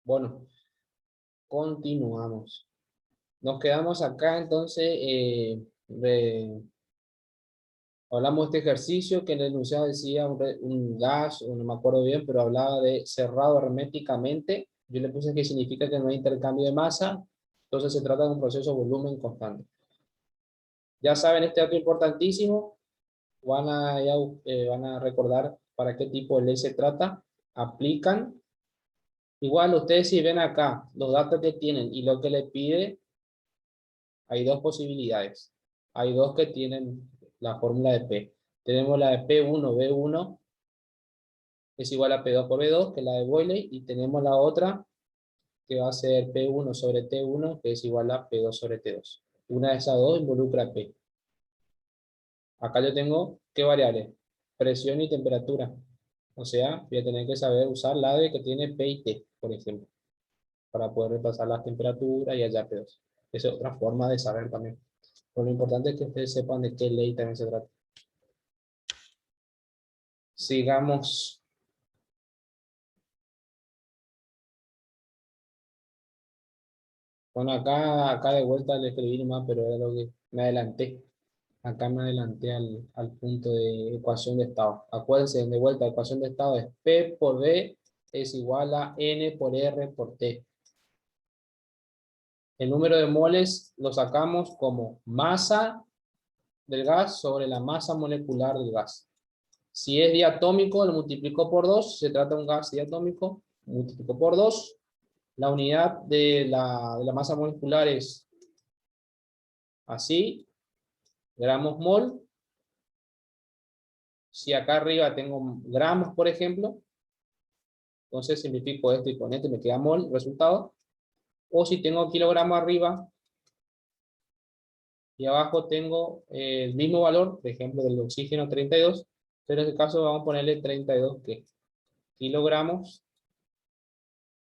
Bueno, continuamos. Nos quedamos acá, entonces, hablamos de este ejercicio que en el enunciado decía un gas, o no me acuerdo bien, pero hablaba de cerrado herméticamente. Yo le puse que significa que no hay intercambio de masa, entonces se trata de un proceso volumen constante. Ya saben este dato importantísimo, van a recordar para qué tipo de ley se trata, aplican. Igual ustedes si ven acá los datos que tienen y lo que le pide, hay dos posibilidades. Hay dos que tienen la fórmula de P. Tenemos la de P1V1 es igual a P2 por V2, que es la de Boyle, y tenemos la otra que va a ser P1 sobre T1, que es igual a P2 sobre T2. Una de esas dos involucra P. Acá yo tengo, ¿qué variables? Presión y temperatura. O sea, voy a tener que saber usar la de que tiene P y T, por ejemplo, para poder repasar las temperaturas y allá P2. Esa es otra forma de saber también. Pero lo importante es que ustedes sepan de qué ley también se trata. Sigamos. Bueno, acá de vuelta le escribí más, pero era lo que me adelanté. Acá me adelanté al punto de ecuación de estado. Acuérdense, de vuelta, ecuación de estado es P por V es igual a N por R por T. El número de moles lo sacamos como masa del gas sobre la masa molecular del gas. Si es diatómico, lo multiplico por 2. Se trata de un gas diatómico, multiplico por 2. La unidad de la masa molecular es así, gramos mol. Si acá arriba tengo gramos, por ejemplo, entonces simplifico esto y con esto me queda mol, resultado. O si tengo kilogramos arriba y abajo tengo el mismo valor, por ejemplo, del oxígeno 32, pero en este caso vamos a ponerle 32 ¿qué? Kilogramos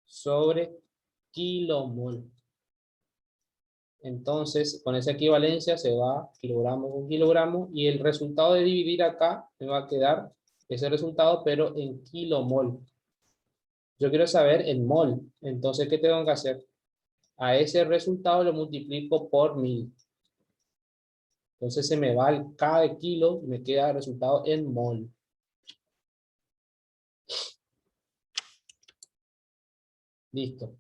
sobre kilomol. Entonces, con esa equivalencia se va kilogramo con kilogramo y el resultado de dividir acá me va a quedar ese resultado, pero en kilomol. Yo quiero saber en mol. Entonces, ¿qué tengo que hacer? A ese resultado lo multiplico por 1000. Entonces se me va cada kilo y me queda el resultado en mol. Listo.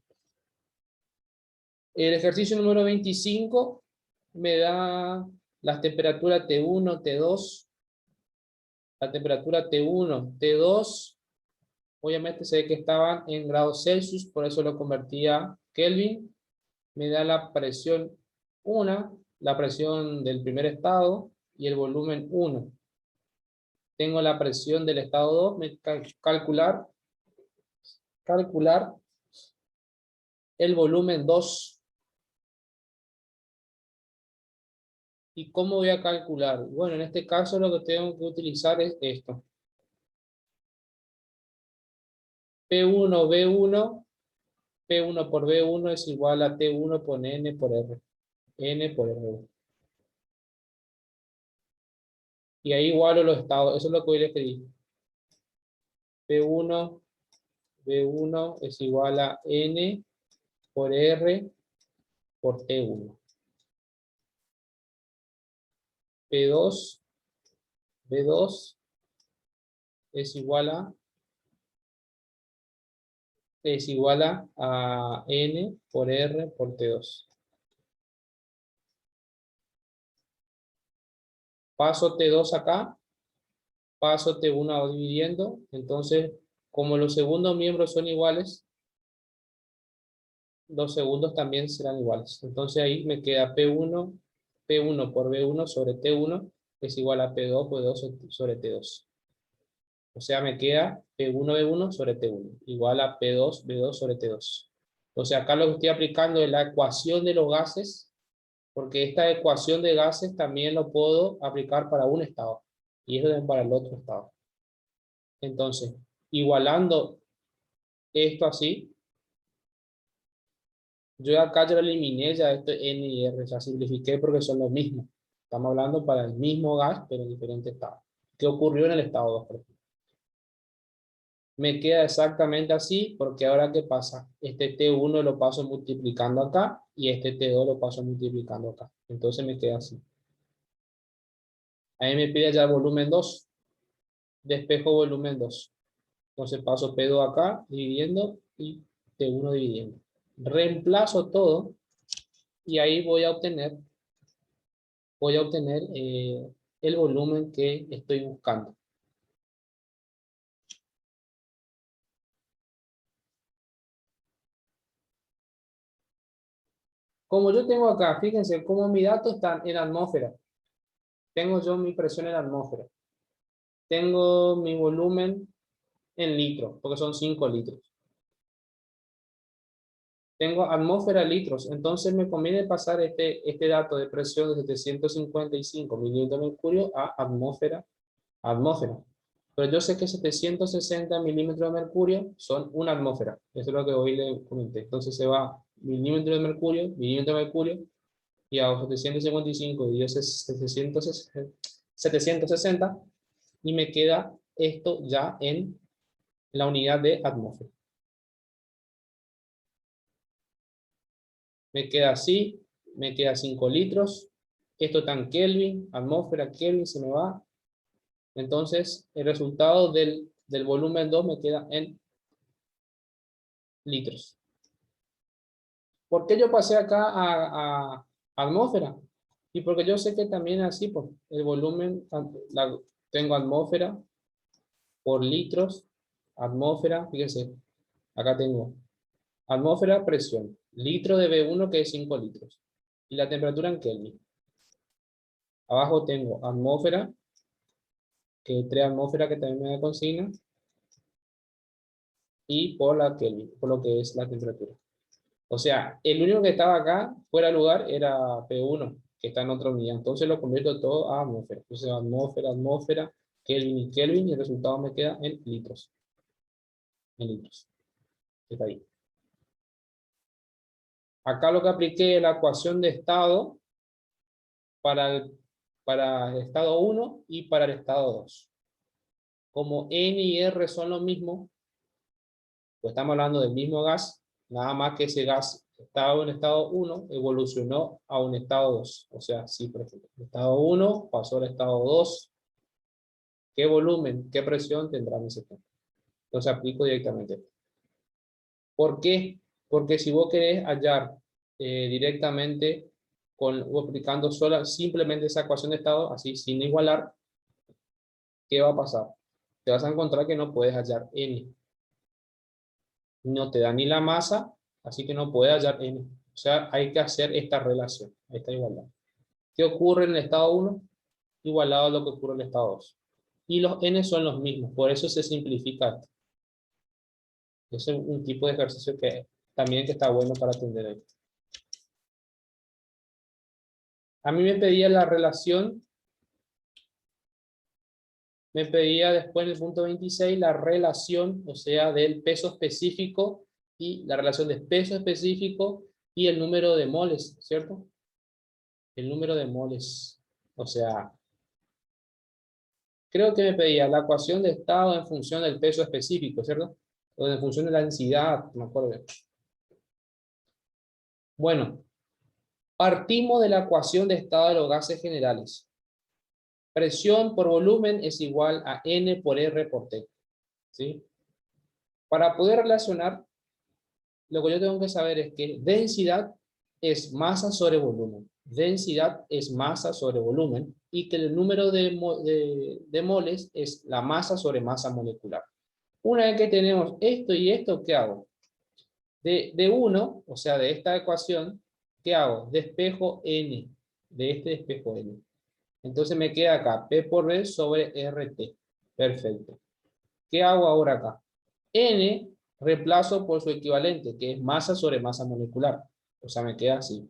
El ejercicio número 25 me da las temperaturas T1, T2. La temperatura T1, T2, obviamente se ve que estaban en grados Celsius, por eso lo convertí a Kelvin. Me da la presión 1, la presión del primer estado y el volumen 1. Tengo la presión del estado 2, calcular el volumen 2. ¿Y cómo voy a calcular? Bueno, en este caso lo que tengo que utilizar es esto. P1, B1, P1 por B1 es igual a T1 por N por R. N por R. Y ahí igualo los estados. Eso es lo que voy a escribir. P1, B1 es igual a N por R por T1. P2, B2 es igual a N por R por T2. Paso T2 acá, paso T1 dividiendo, entonces como los segundos miembros son iguales, los segundos también serán iguales. Entonces ahí me queda P1 por B1 sobre T1 es igual a P2 por B2 sobre T2. O sea, me queda P1B1 sobre T1 igual a P2B2 sobre T2. Entonces acá lo que estoy aplicando es la ecuación de los gases, porque esta ecuación de gases también lo puedo aplicar para un estado y eso también para el otro estado. Entonces, igualando esto así, yo acá ya lo eliminé, ya esto N y R, ya simplifiqué porque son los mismos. Estamos hablando para el mismo gas, pero en diferente estado. ¿Qué ocurrió en el estado 2, por ejemplo? Me queda exactamente así, porque ahora ¿qué pasa? Este T1 lo paso multiplicando acá y este T2 lo paso multiplicando acá. Entonces me queda así. Ahí me pide ya volumen 2. Despejo volumen 2. Entonces paso P2 acá, dividiendo, y T1 dividiendo. Reemplazo todo y ahí voy a obtener el volumen que estoy buscando. Como yo tengo acá, fíjense cómo mi dato está en atmósfera. Tengo yo mi presión en la atmósfera. Tengo mi volumen en litros, porque son 5 litros. Tengo atmósfera litros, entonces me conviene pasar este dato de presión de 755 milímetros de mercurio a atmósfera. Pero yo sé que 760 milímetros de mercurio son una atmósfera. Eso es lo que hoy le comenté. Entonces se va milímetro de mercurio, y a 755 dividido 760, y me queda esto ya en la unidad de atmósfera. Me queda así, me queda 5 litros. Esto está en Kelvin, atmósfera, Kelvin, se me va. Entonces, el resultado del volumen 2 me queda en litros. ¿Por qué yo pasé acá a atmósfera? Y porque yo sé que también así, pues, el volumen, tengo atmósfera por litros, atmósfera, fíjense, acá tengo atmósfera, presión, litro de B1 que es 5 litros, y la temperatura en Kelvin. Abajo tengo atmósfera, que es 3 atmósferas que también me da consigna, y por la Kelvin, por lo que es la temperatura. O sea, el único que estaba acá, fuera de lugar, era P1, que está en otra unidad. Entonces lo convierto todo a atmósfera. Entonces atmósfera, Kelvin y Kelvin, y el resultado me queda en litros. En litros. Está ahí. Acá lo que apliqué es la ecuación de estado para el estado 1 y para el estado 2. Como N y R son lo mismo, pues estamos hablando del mismo gas, nada más que ese gas estaba en estado 1, evolucionó a un estado 2. O sea, sí, por ejemplo, el estado 1 pasó al estado 2, ¿qué volumen, qué presión tendrá ese punto? Entonces aplico directamente. ¿Por qué? Porque si vos querés hallar directamente o aplicando simplemente esa ecuación de estado, así sin igualar, ¿qué va a pasar? Te vas a encontrar que no puedes hallar N. No te da ni la masa, así que no puedes hallar N. O sea, hay que hacer esta relación, esta igualdad. ¿Qué ocurre en el estado 1? Igualado a lo que ocurre en el estado 2. Y los N son los mismos, por eso se simplifica esto. Ese es un tipo de ejercicio que también que está bueno para atender ahí. A mí me pedía la relación, me pedía después en el punto 26 la relación, o sea, del peso específico y la relación de peso específico y el número de moles, ¿cierto? El número de moles. O sea, creo que me pedía la ecuación de estado en función del peso específico, ¿cierto? O en función de la densidad, no me acuerdo bien. Bueno, partimos de la ecuación de estado de los gases generales. Presión por volumen es igual a N por R por T. ¿Sí? Para poder relacionar, lo que yo tengo que saber es que densidad es masa sobre volumen. Densidad es masa sobre volumen, y que el número de moles es la masa sobre masa molecular. Una vez que tenemos esto y esto, ¿qué hago? De 1, o sea, de esta ecuación, ¿qué hago? Despejo N, de este despejo N. Entonces me queda acá P por V sobre RT. Perfecto. ¿Qué hago ahora acá? N reemplazo por su equivalente, que es masa sobre masa molecular. O sea, me queda así.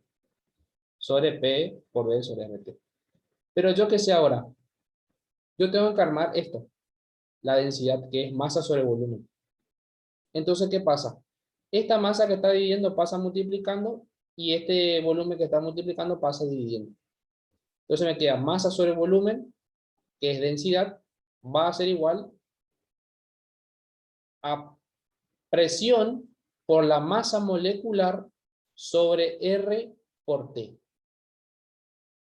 Sobre P por V sobre RT. Pero yo qué sé ahora. Yo tengo que armar esto. La densidad, que es masa sobre volumen. Entonces, ¿qué pasa? Esta masa que está dividiendo pasa multiplicando, y este volumen que está multiplicando pasa dividiendo. Entonces me queda masa sobre volumen, que es densidad, va a ser igual a presión por la masa molecular sobre R por T.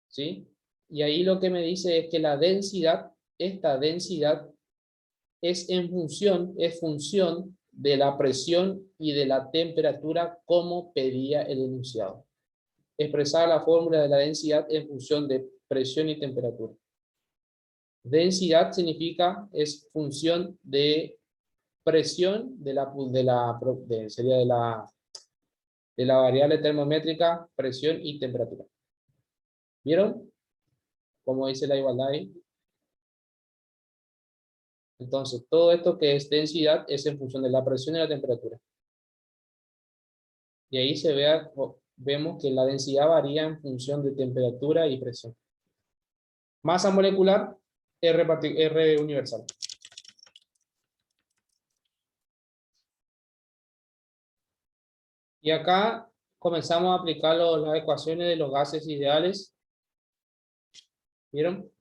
¿Sí? Y ahí lo que me dice es que la densidad, esta densidad, es función de la presión y de la temperatura como pedía el enunciado. Expresar la fórmula de la densidad en función de presión y temperatura. Densidad significa, es función de presión sería de la variable termométrica, presión y temperatura. ¿Vieron? Como dice la igualdad ahí. Entonces, todo esto que es densidad es en función de la presión y la temperatura. Y ahí vemos que la densidad varía en función de temperatura y presión. Masa molecular, R universal. Y acá comenzamos a aplicar las ecuaciones de los gases ideales. ¿Vieron?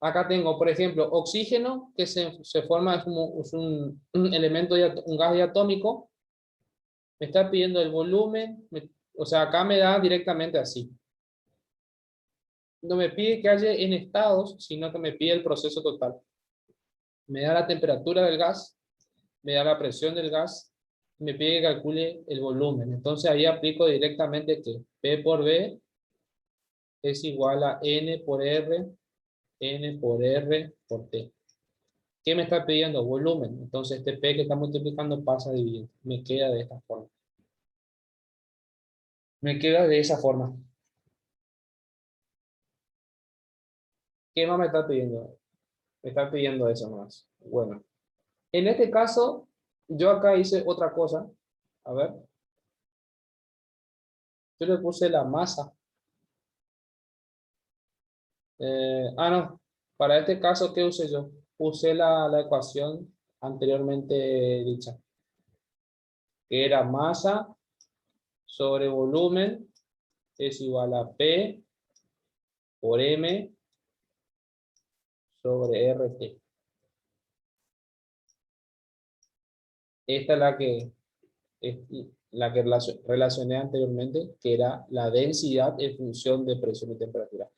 Acá tengo, por ejemplo, oxígeno, que se forma, es un elemento, un gas diatómico. Me está pidiendo el volumen, o sea, acá me da directamente así. No me pide que haya en estados, sino que me pide el proceso total. Me da la temperatura del gas, me da la presión del gas, me pide que calcule el volumen. Entonces ahí aplico directamente que P por B es igual a N por R por T. ¿Qué me está pidiendo? Volumen. Entonces este P que está multiplicando pasa a dividir. Me queda de esta forma. Me queda de esa forma. ¿Qué más me está pidiendo? Me está pidiendo eso más. Bueno, en este caso, yo acá hice otra cosa. A ver. Yo le puse la masa. No. Para este caso, ¿qué usé yo? Usé la ecuación anteriormente dicha, que era masa sobre volumen es igual a P por M sobre RT. Esta es la que relacioné anteriormente, que era la densidad en función de presión y temperatura.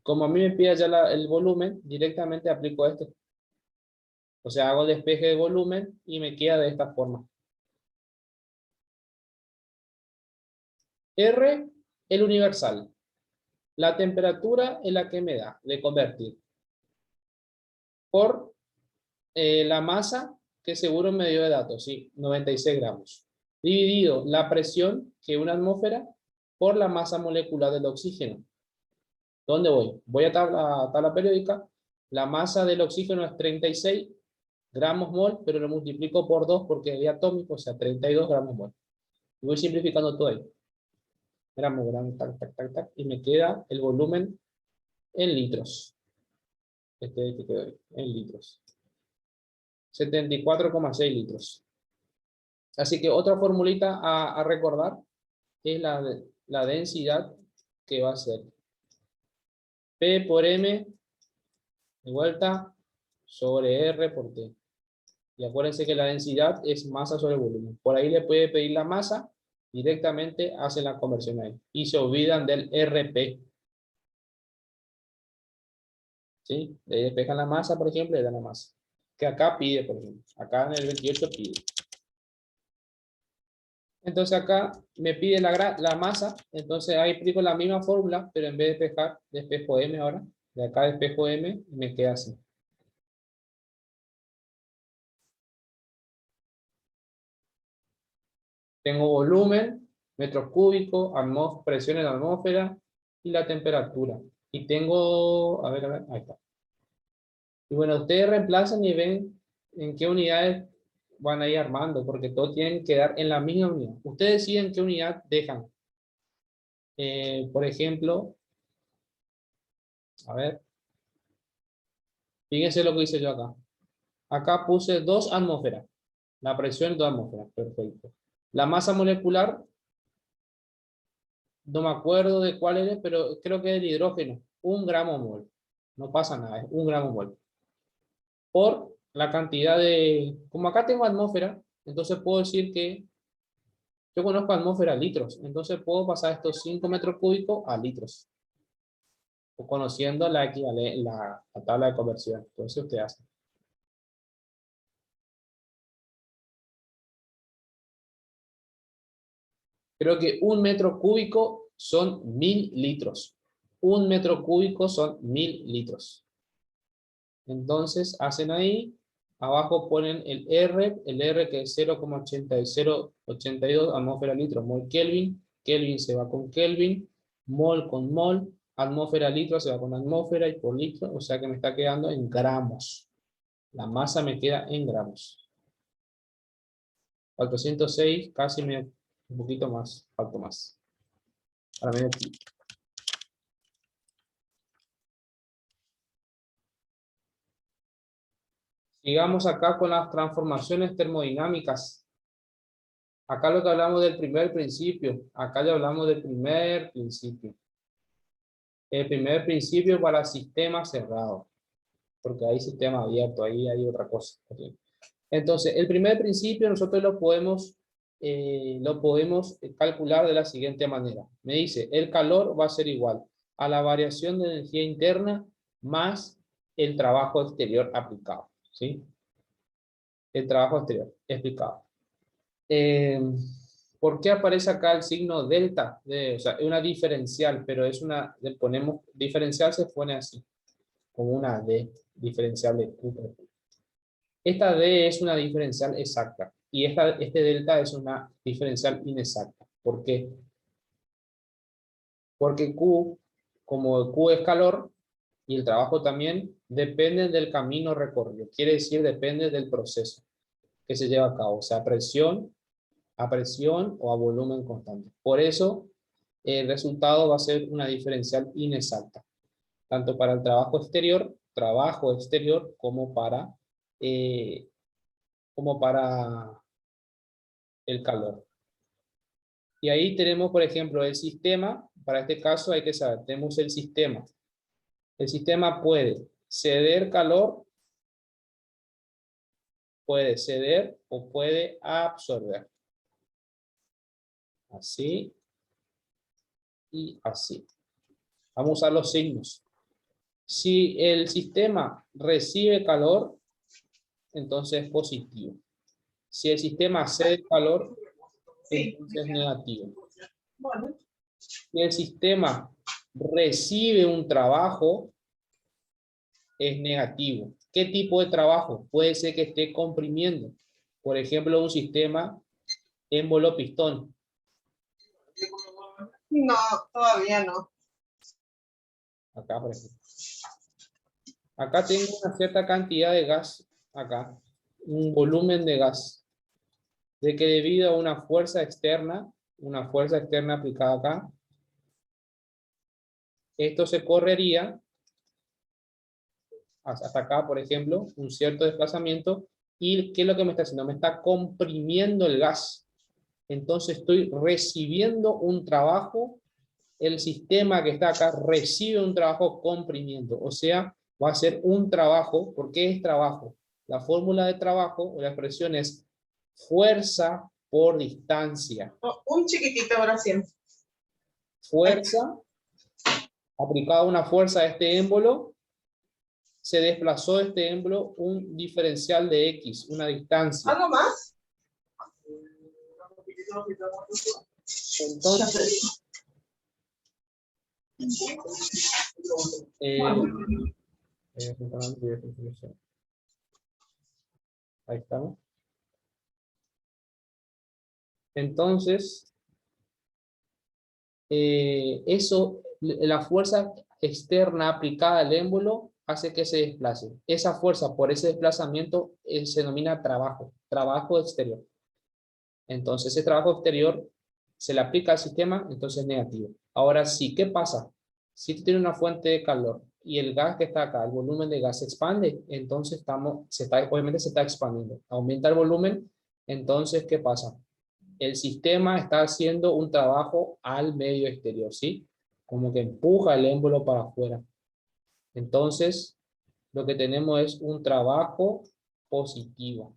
Como a mí me pide ya el volumen, directamente aplico esto. O sea, hago despeje de volumen y me queda de esta forma. R, el universal. La temperatura es la que me da de convertir. Por la masa, que seguro me dio de datos, sí, 96 gramos. Dividido la presión, que es una atmósfera, por la masa molecular del oxígeno. ¿Dónde voy? Voy a tabla periódica. La masa del oxígeno es 36 gramos mol, pero lo multiplico por 2 porque es atómico, o sea, 32 gramos mol. Y voy simplificando todo ahí. Gramos, tac, tac, tac, tac, y me queda el volumen en litros. Este que quedó ahí, en litros. 74,6 litros. Así que otra formulita a recordar es la densidad, que va a ser P por M de vuelta sobre R por T. Y acuérdense que la densidad es masa sobre volumen. Por ahí le puede pedir la masa, directamente hacen la conversión ahí. Y se olvidan del RP. ¿Sí? Le despejan la masa, por ejemplo, y le dan la masa. Que acá pide, por ejemplo. Acá en el 28 pide. Entonces acá me pide la masa. Entonces ahí aplico la misma fórmula, pero en vez de despejar, despejo M ahora. De acá despejo M y me queda así. Tengo volumen, metros cúbicos, presión en la atmósfera y la temperatura. Y tengo, a ver, ahí está. Y bueno, ustedes reemplazan y ven en qué unidades van a ir armando, porque todos tienen que dar en la misma unidad. Ustedes deciden qué unidad dejan. Por ejemplo, a ver, fíjense lo que hice yo acá. Acá puse 2 atmósferas. La presión 2 atmósferas, perfecto. La masa molecular, no me acuerdo de cuál es, pero creo que es el hidrógeno. 1 gramo mol. No pasa nada, es 1 gramo mol. Por la cantidad de, como acá tengo atmósfera, entonces puedo decir que yo conozco atmósfera litros, entonces puedo pasar estos 5 metros cúbicos a litros, o conociendo la equivalencia, la tabla de conversión. Entonces usted hace. Creo que un metro cúbico son 1000 litros. Un metro cúbico son 1000 litros. Entonces hacen ahí, abajo ponen el R que es 0,8082 atmósfera litro, mol Kelvin, Kelvin se va con Kelvin, mol con mol, atmósfera litro se va con atmósfera y por litro, o sea que me está quedando en gramos. La masa me queda en gramos. 406, casi un poquito más, falta más. Ahora medio kilo. Sigamos acá con las transformaciones termodinámicas. Acá lo que hablamos del primer principio, acá ya hablamos del primer principio. El primer principio para sistemas cerrados, porque hay sistema abierto, ahí hay otra cosa. Entonces, el primer principio nosotros lo podemos calcular de la siguiente manera. Me dice, el calor va a ser igual a la variación de energía interna más el trabajo exterior aplicado, ¿sí? El trabajo exterior explicado. ¿Por qué aparece acá el signo delta? O sea, es una diferencial, pero es una, le ponemos, diferencial se pone así, como una D, diferencial de Q. Esta D es una diferencial exacta, y este delta es una diferencial inexacta. ¿Por qué? Porque Q, como Q es calor, y el trabajo también, depende del camino recorrido, quiere decir, depende del proceso que se lleva a cabo, o sea, a presión o a volumen constante. Por eso, el resultado va a ser una diferencial inexacta, tanto para el trabajo exterior eh, como para el calor. Y ahí tenemos, por ejemplo, el sistema. Para este caso hay que saber, tenemos el sistema. El sistema puede ceder o puede absorber. Así y así. Vamos a usar los signos. Si el sistema recibe calor, entonces es positivo. Si el sistema cede calor, entonces es negativo. Si el sistema recibe un trabajo, es negativo. ¿Qué tipo de trabajo? Puede ser que esté comprimiendo. Por ejemplo, un sistema émbolo-pistón. No, todavía no. Acá, por ejemplo. Acá tengo una cierta cantidad de gas, acá, un volumen de gas, de que debido a una fuerza externa aplicada acá, esto se correría hasta acá, por ejemplo, un cierto desplazamiento, y ¿qué es lo que me está haciendo? Me está comprimiendo el gas. Entonces estoy recibiendo un trabajo, el sistema que está acá recibe un trabajo comprimiendo, o sea, va a ser un trabajo. ¿Por qué es trabajo? La fórmula de trabajo, o la expresión es fuerza por distancia. Un chiquitito ahora sí. Fuerza, aplicada una fuerza a este émbolo, se desplazó este émbolo un diferencial de X, una distancia. ¿Algo más? Entonces, ahí estamos. Entonces, la fuerza externa aplicada al émbolo hace que se desplace. Esa fuerza por ese desplazamiento se denomina trabajo exterior. Entonces, ese trabajo exterior se le aplica al sistema, entonces es negativo. Ahora sí, ¿qué pasa? Si tú tienes una fuente de calor y el gas que está acá, el volumen de gas se expande, entonces obviamente se está expandiendo. Aumenta el volumen, entonces, ¿qué pasa? El sistema está haciendo un trabajo al medio exterior, ¿sí? Como que empuja el émbolo para afuera. Entonces, lo que tenemos es un trabajo positiva.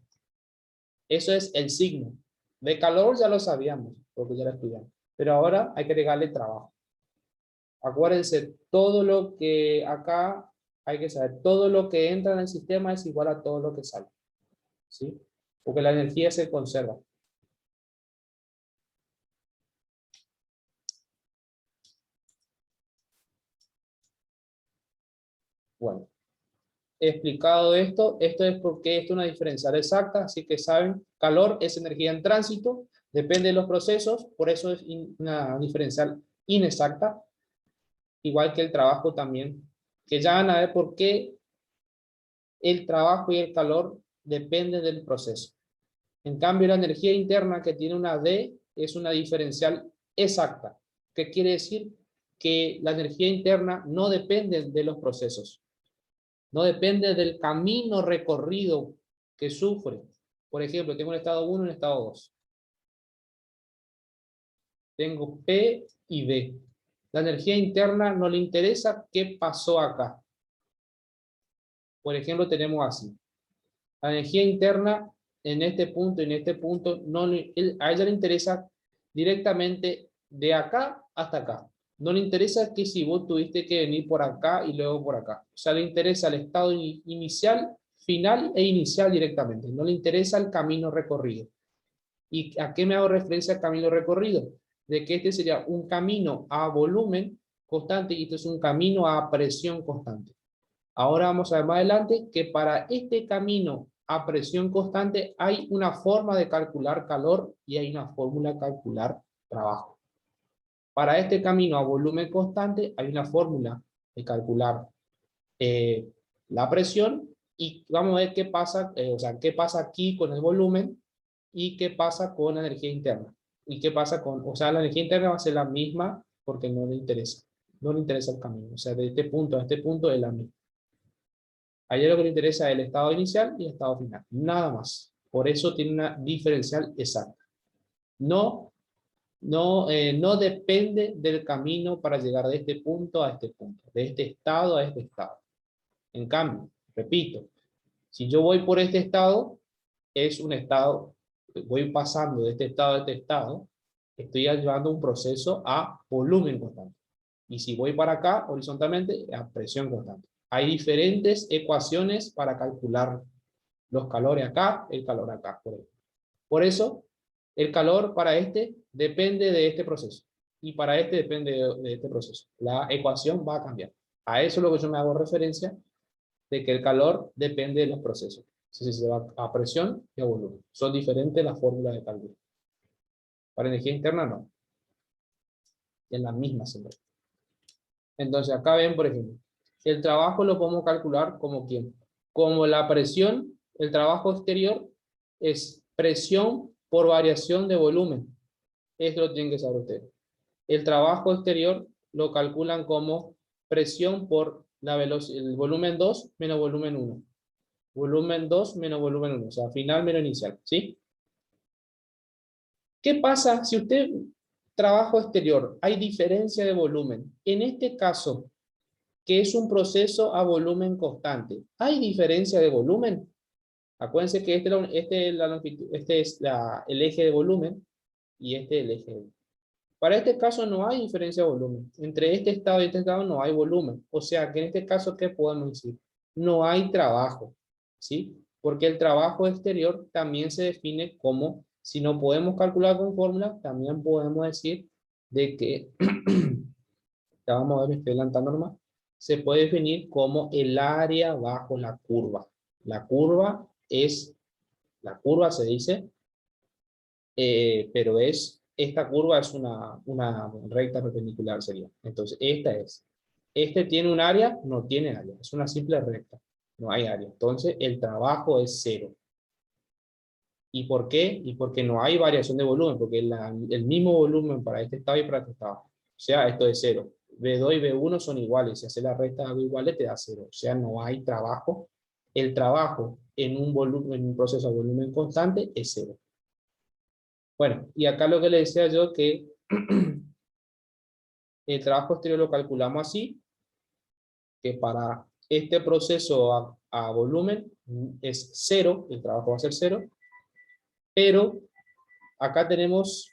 Eso es el signo. De calor ya lo sabíamos, porque ya lo estudiamos. Pero ahora hay que agregarle trabajo. Acuérdense, todo lo que acá hay que saber, todo lo que entra en el sistema es igual a todo lo que sale. ¿Sí? Porque la energía se conserva. Bueno, explicado esto, esto es porque esto es una diferencial exacta, así que saben, calor es energía en tránsito, depende de los procesos, por eso es una diferencial inexacta, igual que el trabajo también, que ya van a ver por qué el trabajo y el calor dependen del proceso. En cambio, la energía interna que tiene una D es una diferencial exacta. ¿Qué quiere decir? Que la energía interna no depende de los procesos, no depende del camino recorrido que sufre. Por ejemplo, tengo un estado 1 y un estado 2. Tengo P y D. La energía interna no le interesa qué pasó acá. Por ejemplo, tenemos así. La energía interna en este punto y en este punto, a ella le interesa directamente de acá hasta acá. No le interesa que si vos tuviste que venir por acá y luego por acá. O sea, le interesa el estado inicial, final e inicial directamente. No le interesa el camino recorrido. ¿Y a qué me hago referencia al camino recorrido? De que este sería un camino a volumen constante y este es un camino a presión constante. Ahora vamos a ver más adelante que para este camino a presión constante hay una forma de calcular calor y hay una fórmula de calcular trabajo. Para este camino a volumen constante hay una fórmula de calcular la presión y vamos a ver qué pasa, qué pasa aquí con el volumen y qué pasa con la energía interna. Y qué pasa con, la energía interna va a ser la misma porque no le interesa. No le interesa el camino. O sea, de este punto a este punto es la misma. A ella lo que le interesa es el estado inicial y el estado final. Nada más. Por eso tiene una diferencial exacta. No depende del camino para llegar de este punto a este punto. De este estado a este estado. En cambio, repito, si yo voy por este estado, es un estado, voy pasando de este estado a este estado, estoy llevando un proceso a volumen constante. Y si voy para acá, horizontalmente, a presión constante. Hay diferentes ecuaciones para calcular los calores acá, el calor acá. Por eso, el calor para este depende de este proceso. Y para este depende de este proceso. La ecuación va a cambiar. A eso es lo que yo me hago referencia de que el calor depende de los procesos. Si se va a presión y a volumen. Son diferentes las fórmulas de cálculo. Para energía interna no. Es la misma siempre. Entonces acá ven, por ejemplo, el trabajo lo podemos calcular como ¿quién? Como la presión, el trabajo exterior es presión por variación de volumen. Esto lo tienen que saber ustedes. El trabajo exterior lo calculan como presión por el volumen 2 menos volumen 1. Volumen 2 menos volumen 1, o sea, final menos inicial, ¿sí? ¿Qué pasa si usted trabajo exterior, hay diferencia de volumen? En este caso, que es un proceso a volumen constante, ¿hay diferencia de volumen? Acuérdense que este es el eje de volumen y este es el eje de... Para este caso no hay diferencia de volumen. Entre este estado y este estado no hay volumen. O sea que en este caso, ¿qué podemos decir? No hay trabajo, ¿sí? Porque el trabajo exterior también se define como, si no podemos calcular con fórmula, también podemos decir de que, ya vamos a ver, me estoy adelantando nomás, se puede definir como el área bajo la curva. La curva se dice, pero esta curva es una recta perpendicular sería. Entonces, esta es. Este tiene un área, no tiene área. Es una simple recta. No hay área. Entonces, el trabajo es cero. ¿Y por qué? Y porque no hay variación de volumen, porque el mismo volumen para este estado y para este estado. O sea, esto es cero. B2 y B1 son iguales. Si hace la recta de algo iguales, te da cero. O sea, no hay trabajo. El trabajo en un proceso a volumen constante es cero. Bueno, y acá lo que le decía yo que el trabajo exterior lo calculamos así, que para este proceso a volumen es 0, el trabajo va a ser 0, pero acá tenemos,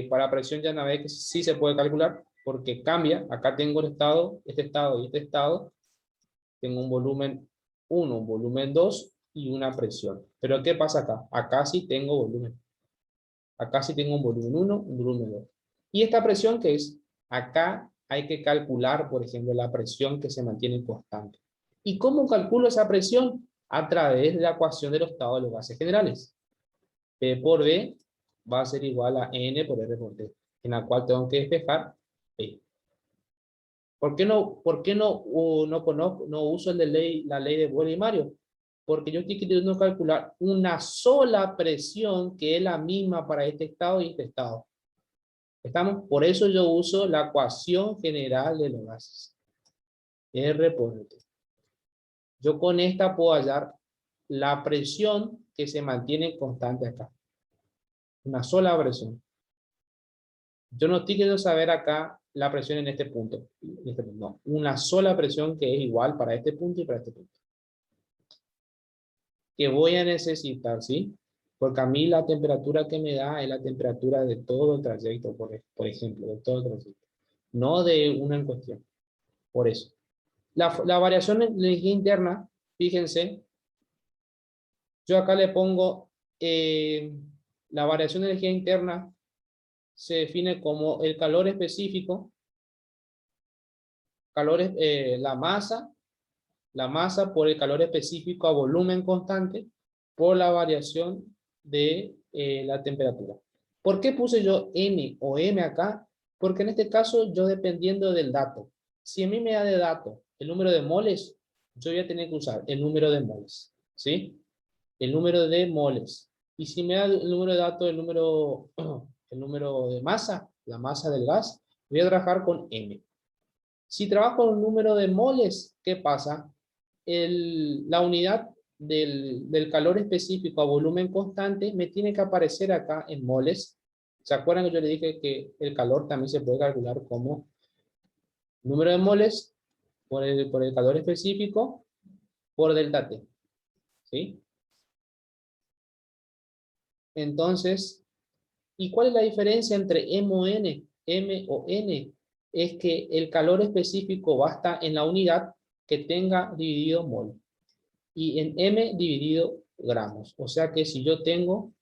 para presión ya nave que sí se puede calcular, porque cambia, acá tengo el estado y este estado, tengo un volumen 1, un volumen 2 y una presión. Pero ¿qué pasa acá? Acá sí tengo volumen. Acá sí tengo un volumen 1, un volumen 2. ¿Y esta presión qué es? Acá hay que calcular, por ejemplo, la presión que se mantiene constante. ¿Y cómo calculo esa presión? A través de la ecuación de los estados de los gases generales. P por V va a ser igual a N por R por T, en la cual tengo que despejar P. ¿Por qué no, no conozco, no uso la ley de Boole y Mario? Porque yo estoy queriendo calcular una sola presión que es la misma para este estado y este estado. ¿Estamos? Por eso yo uso la ecuación general de los gases. R por T. Yo con esta puedo hallar la presión que se mantiene constante acá. Una sola presión. Yo no estoy queriendo saber acá la presión en este punto. No, una sola presión que es igual para este punto y para este punto. Que voy a necesitar, ¿sí? Porque a mí la temperatura que me da es la temperatura de todo el trayecto, por ejemplo, de todo el trayecto. No de una en cuestión. Por eso. La variación en la energía interna, fíjense, yo acá le pongo la variación de energía interna se define como el calor específico, la masa por el calor específico a volumen constante por la variación de la temperatura. ¿Por qué puse yo N o M acá? Porque en este caso yo dependiendo del dato. Si a mí me da de dato el número de moles, yo voy a tener que usar el número de moles, ¿sí? El número de moles. Y si me da el número de datos, el número de masa, la masa del gas, voy a trabajar con M. Si trabajo con un número de moles, ¿qué pasa? La unidad del calor específico a volumen constante me tiene que aparecer acá en moles. ¿Se acuerdan que yo le dije que el calor también se puede calcular como número de moles por el calor específico por delta T? ¿Sí? Entonces, ¿y cuál es la diferencia entre M o N? M o N es que el calor específico basta en la unidad que tenga dividido mol y en M dividido gramos. O sea que si yo tengo,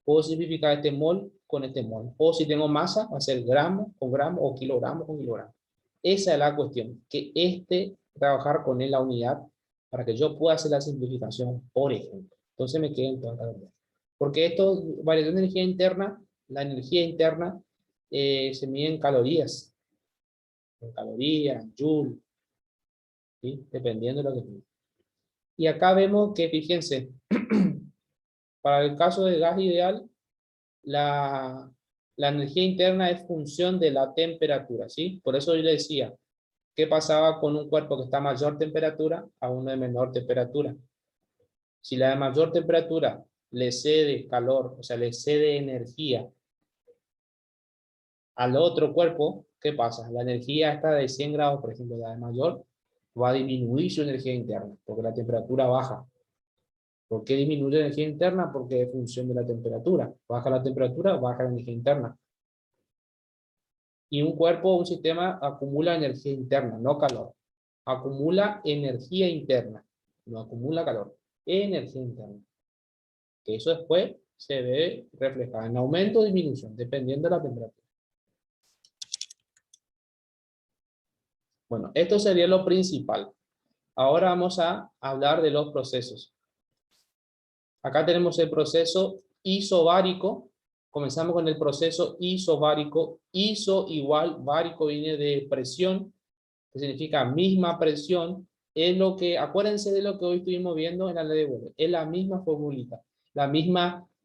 puedo simplificar este mol con este mol. O si tengo masa, va a ser gramo con gramo o kilogramo con kilogramo. Esa es la cuestión, que trabajar con la unidad para que yo pueda hacer la simplificación, por ejemplo. Entonces me quedo en toda la unidad. Porque esto, variación de energía interna, la energía interna se mide en calorías, en joule, ¿sí? Dependiendo de lo que tenga. Y acá vemos que, fíjense, para el caso del gas ideal, la energía interna es función de la temperatura, ¿sí? Por eso yo le decía, ¿qué pasaba con un cuerpo que está a mayor temperatura a uno de menor temperatura? Si la de mayor temperatura le cede calor, o sea, le cede energía al otro cuerpo, ¿qué pasa? La energía está de 100 grados, por ejemplo, la de mayor, va a disminuir su energía interna, porque la temperatura baja. ¿Por qué disminuye la energía interna? Porque es función de la temperatura. Baja la temperatura, baja la energía interna. Y un cuerpo, un sistema, acumula energía interna, no calor. Acumula energía interna, no acumula calor. Energía interna. Que eso después se ve reflejado en aumento o disminución, dependiendo de la temperatura. Bueno, esto sería lo principal. Ahora vamos a hablar de los procesos. Acá tenemos el proceso isobárico. Comenzamos con el proceso isobárico. Iso igual, bárico viene de presión, que significa misma presión. Es lo que, acuérdense de lo que hoy estuvimos viendo en la ley de Boole. Es la misma formulita,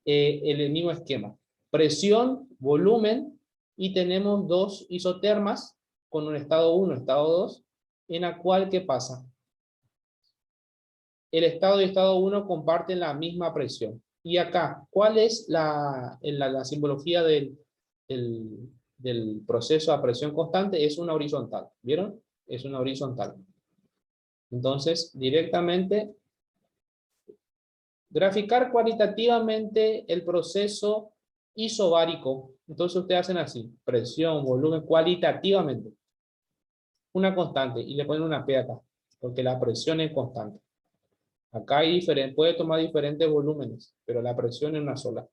el mismo esquema. Presión, volumen, y tenemos dos isotermas con un estado 1, estado 2, en la cual, ¿qué pasa? El estado y estado 1 comparten la misma presión. Y acá, ¿cuál es la simbología del proceso a presión constante? Es una horizontal. ¿Vieron? Es una horizontal. Entonces, directamente, graficar cualitativamente el proceso isobárico. Entonces, ustedes hacen así, presión, volumen, cualitativamente. Una constante, y le ponen una P acá, porque la presión es constante. Acá hay puede tomar diferentes volúmenes, pero la presión es una sola,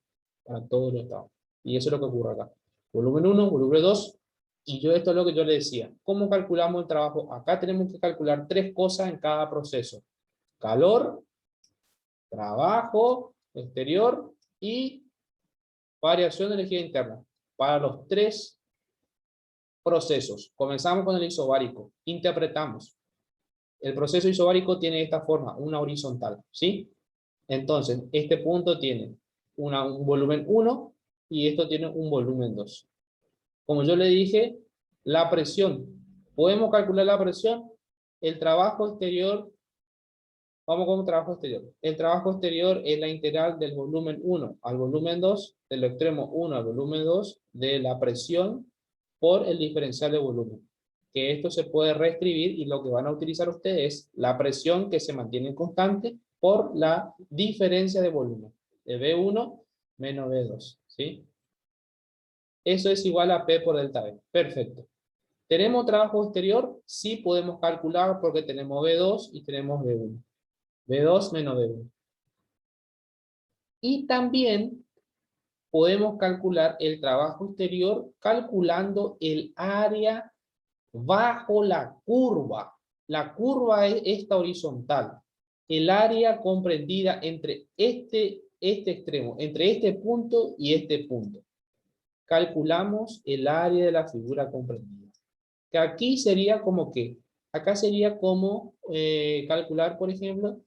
para todos los estados. Y eso es lo que ocurre acá. Volumen 1, volumen 2, y esto es lo que yo le decía. ¿Cómo calculamos el trabajo? Acá tenemos que calcular 3 cosas en cada proceso. Calor, trabajo exterior y variación de energía interna. Para los 3 procesos. Comenzamos con el isobárico. Interpretamos. El proceso isobárico tiene esta forma, una horizontal, ¿sí? Entonces, este punto tiene un volumen 1 y esto tiene un volumen 2. Como yo le dije, la presión. Podemos calcular la presión. El trabajo exterior, vamos con un trabajo exterior. El trabajo exterior es la integral del volumen 1 al volumen 2, del extremo 1 al volumen 2, de la presión por el diferencial de volumen. Que esto se puede reescribir y lo que van a utilizar ustedes es la presión que se mantiene constante por la diferencia de volumen, de V1 menos V2, ¿sí? Eso es igual a P por delta V. Perfecto. ¿Tenemos trabajo exterior? Sí podemos calcular porque tenemos V2 y tenemos V1. V2 menos V1. Y también podemos calcular el trabajo exterior calculando el área bajo la curva. La curva es esta horizontal. El área comprendida entre este extremo, entre este punto y este punto. Calculamos el área de la figura comprendida. Que aquí sería como que, acá sería como calcular, por ejemplo,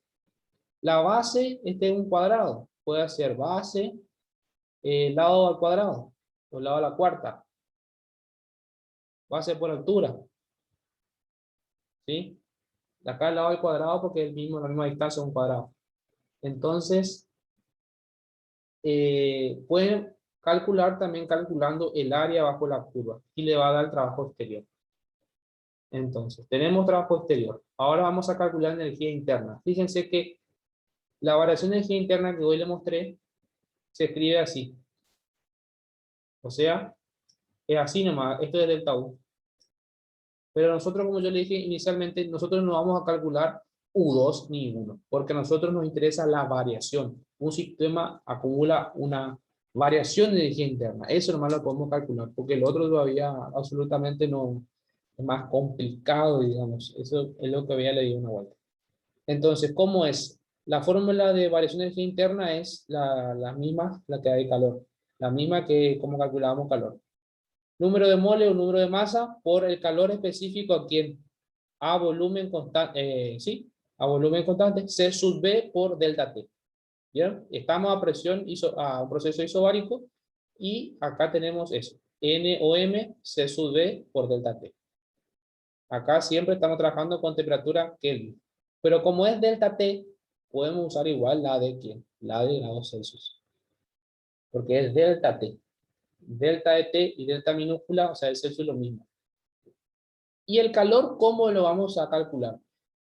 la base, este es un cuadrado. Puede ser base, lado al cuadrado, o lado a la cuarta. Base por altura, ¿sí? De acá al lado del cuadrado porque es la misma distancia de un cuadrado. Entonces, pueden calcular también calculando el área bajo la curva y le va a dar el trabajo exterior. Entonces, tenemos trabajo exterior. Ahora vamos a calcular energía interna. Fíjense que la variación de energía interna que hoy le mostré se escribe así. O sea, es así nomás. Esto es delta U. Pero nosotros, como yo le dije inicialmente, nosotros no vamos a calcular U2 ni U1, porque a nosotros nos interesa la variación. Un sistema acumula una variación de energía interna. Eso nomás lo podemos calcular, porque el otro todavía absolutamente no es más complicado, digamos. Eso es lo que había leído una vuelta. Entonces, ¿cómo es? La fórmula de variación de energía interna es la misma, la que hay de calor. La misma que como calculábamos calor. Número de mole o número de masa por el calor específico aquí en A volumen constante, sí, a volumen constante, C sub B por delta T. ¿Bien? Estamos a presión, a un proceso isobárico y acá tenemos eso. N o M, C sub B por delta T. Acá siempre estamos trabajando con temperatura Kelvin. Pero como es delta T, podemos usar igual la de ¿quién? La de grados Celsius. Porque es delta T. Delta de T y delta minúscula, o sea, el Celsius es lo mismo. ¿Y el calor cómo lo vamos a calcular?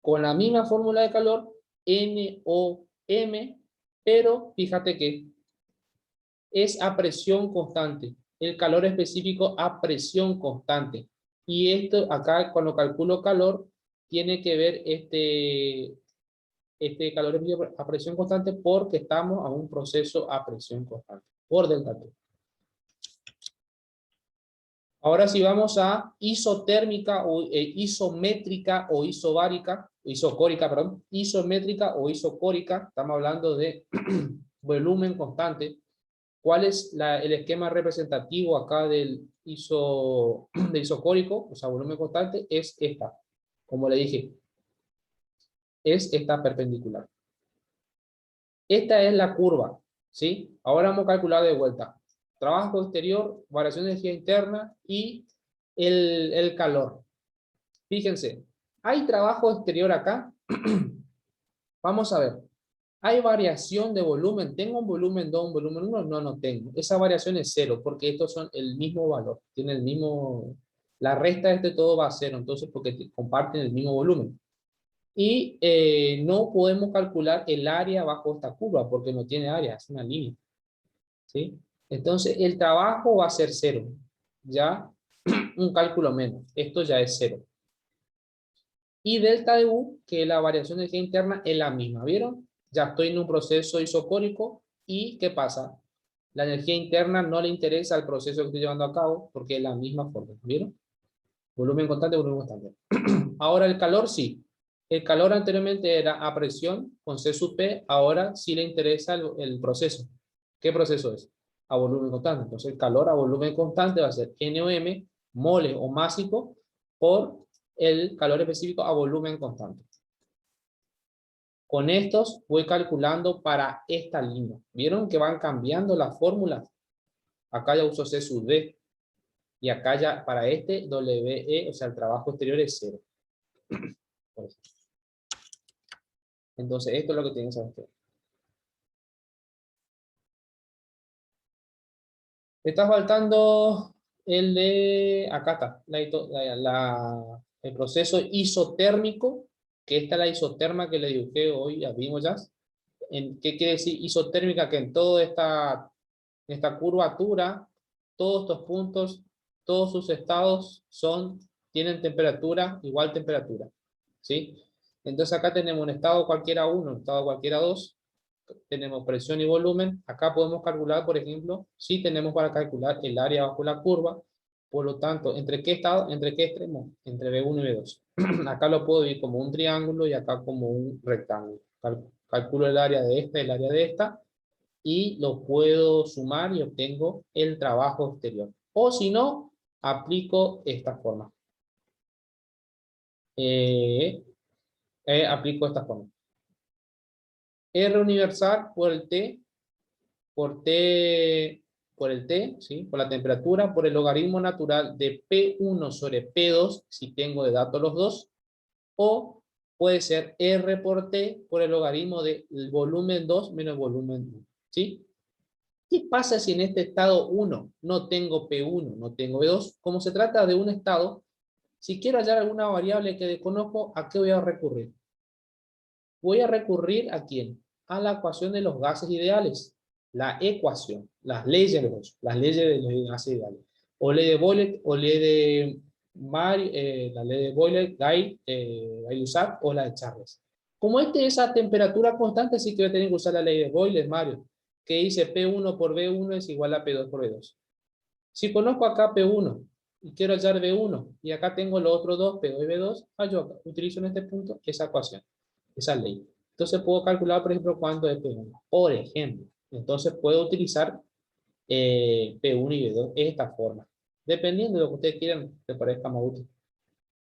Con la misma fórmula de calor, NOM, pero fíjate que es a presión constante. El calor específico a presión constante. Y esto acá, cuando calculo calor, tiene que ver este calor específico a presión constante porque estamos a un proceso a presión constante, por delta T. Ahora sí vamos a isotérmica o isométrica o isobárica, isocórica, perdón, isométrica o isocórica, estamos hablando de volumen constante. ¿Cuál es el esquema representativo acá del de isocórico, o sea, volumen constante? Es esta, como le dije, es esta perpendicular. Esta es la curva, ¿sí? Ahora vamos a calcular de vuelta. Trabajo exterior, variación de energía interna y el calor. Fíjense, hay trabajo exterior acá. Vamos a ver. Hay variación de volumen. ¿Tengo un volumen 2, un volumen 1? No, no tengo. Esa variación es cero porque estos son el mismo valor. Tienen el mismo... La resta de todo va a cero. Entonces, porque comparten el mismo volumen. Y no podemos calcular el área bajo esta curva porque no tiene área, es una línea. ¿Sí? Entonces el trabajo va a ser cero. Ya un cálculo menos. Esto ya es cero. Y delta de U, que es la variación de energía interna, es la misma. ¿Vieron? Ya estoy en un proceso isocórico. ¿Y qué pasa? La energía interna no le interesa al proceso que estoy llevando a cabo porque es la misma forma. ¿Vieron? Volumen constante, volumen constante. Ahora el calor sí. El calor anteriormente era a presión con C sub P. Ahora sí le interesa el proceso. ¿Qué proceso es? A volumen constante. Entonces el calor a volumen constante va a ser NOM, mole o másico, por el calor específico a volumen constante. Con estos voy calculando para esta línea. ¿Vieron que van cambiando las fórmulas? Acá ya uso C sub D. Y acá ya para este WE, o sea, el trabajo exterior es cero. Entonces, esto es lo que tienen que saber ustedes. Está faltando el de, acá está, el proceso isotérmico, que esta es la isoterma que le dibujé hoy, ya vimos ya. ¿Qué quiere decir isotérmica? Que en toda esta curvatura, todos estos puntos, todos sus estados tienen temperatura, igual temperatura. ¿Sí? Entonces acá tenemos un estado cualquiera 1, un estado cualquiera 2, tenemos presión y volumen. Acá podemos calcular, por ejemplo, si tenemos para calcular el área bajo la curva. Por lo tanto, ¿entre qué estado? ¿Entre qué extremo? Entre B1 y B2. Acá lo puedo ver como un triángulo y acá como un rectángulo. Calculo el área de esta y el área de esta y lo puedo sumar y obtengo el trabajo exterior. O si no, aplico esta forma. Aplico esta forma. R universal por T, por el T, ¿sí? Por la temperatura, por el logaritmo natural de P1 sobre P2, si tengo de datos los dos, o puede ser R por T por el logaritmo del volumen 2 menos volumen 1, ¿sí? ¿Qué pasa si en este estado 1 no tengo P1, no tengo P2? Como se trata de un estado, si quiero hallar alguna variable que desconozco, ¿a qué voy a recurrir? Voy a recurrir ¿a quién? A la ecuación de los gases ideales. La ecuación, las leyes de los gases ideales. O ley de Boyle, o ley de la ley de Boyle, Gay-Lussac o la de Charles. Como este es a temperatura constante, sí que voy a tener que usar la ley de Boyle, Mario, que dice P1 por B1 es igual a P2 por B2. Si conozco acá P1 y quiero hallar B1 y acá tengo los otros dos, P2 y B2, yo acá utilizo en este punto esa ecuación, esa ley. Entonces puedo calcular, por ejemplo, cuánto es P1. Por ejemplo, entonces puedo utilizar P1 y B2 de esta forma, dependiendo de lo que ustedes quieran que parezca más útil.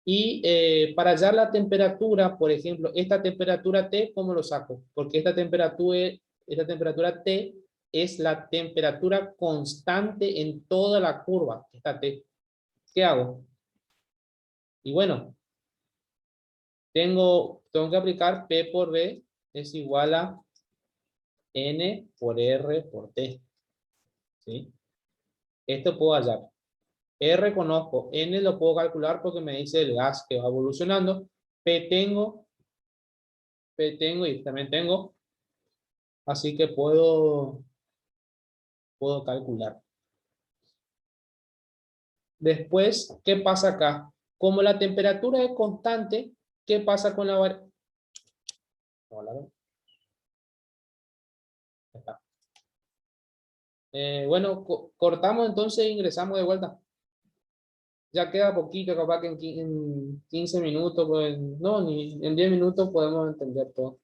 Y para hallar la temperatura, por ejemplo, esta temperatura T, ¿cómo lo saco? Porque esta temperatura T es la temperatura constante en toda la curva, esta T. ¿Qué hago? Y bueno, tengo que aplicar P por B es igual a N por R por T. ¿Sí? Esto puedo hallar. R conozco, N lo puedo calcular porque me dice el gas que va evolucionando. P tengo y también tengo. Así que puedo calcular. Después, ¿qué pasa acá? Como la temperatura es constante, ¿qué pasa con la variable? Bueno, cortamos entonces e ingresamos de vuelta. Ya queda poquito, capaz que en 15 minutos, pues, no, ni en 10 minutos podemos entender todo.